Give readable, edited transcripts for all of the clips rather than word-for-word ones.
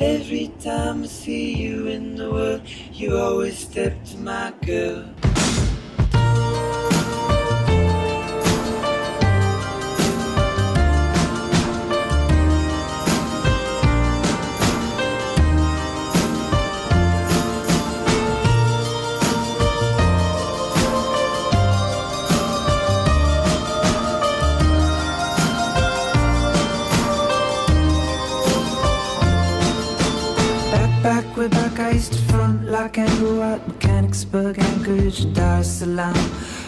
Every time I see you in the world, you always step to my girl. Way back I used to front like Andrew at Mechanicsburg, Anchorage, Dar es Salaam.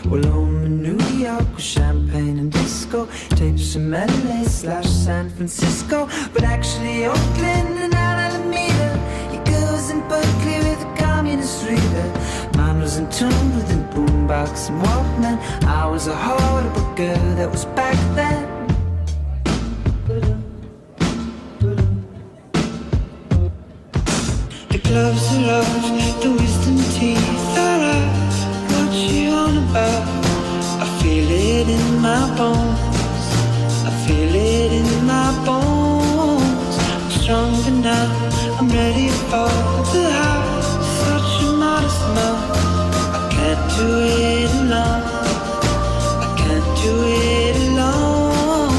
Well, home in New York with champagne and disco, tapes from LA/San Francisco, but actually Oakland and Alameda. Your girl's in Berkeley with a communist reader. Mine was in tune with a boombox and Walkman. I was a horrible girl, that was back then. Gloves are off, the wisdom teeth are out. What you on about? I feel it in my bones. I feel it in my bones. I'm stronger now, I'm ready for the house. Such a modest mouth. I can't do it alone. I can't do it alone.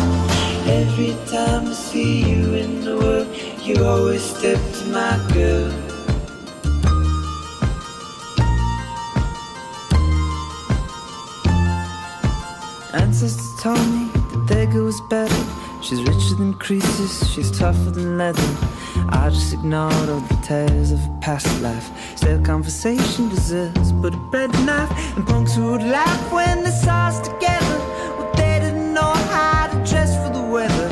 Every time I see you in the world, you always step to my girl. Ancestors told me that their girl was better. She's richer than Croesus, she's tougher than leather. I just ignored all the tears of a past life. Stale conversation deserves but a bread knife. And punks who would laugh when they saw us together. Well, they didn't know how to dress for the weather.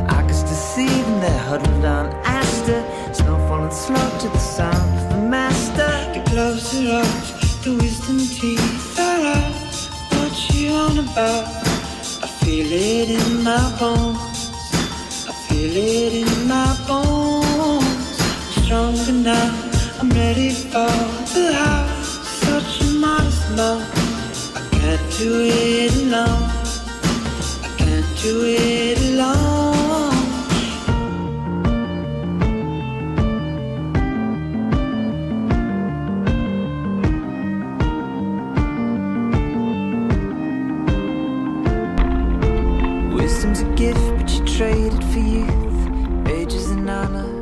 I could still see them there huddled on Astor. Snow falling slow to the sound of the master. The gloves are off, the wisdom teeth are out. What you on about? I feel it in my bones. I feel it in my bones. I'm stronger now, I'm ready for the house. Such a modest mouth. I can't do it alone. I can't do it alone. Wisdom's a gift, but you trade it for youth. Age is an honor,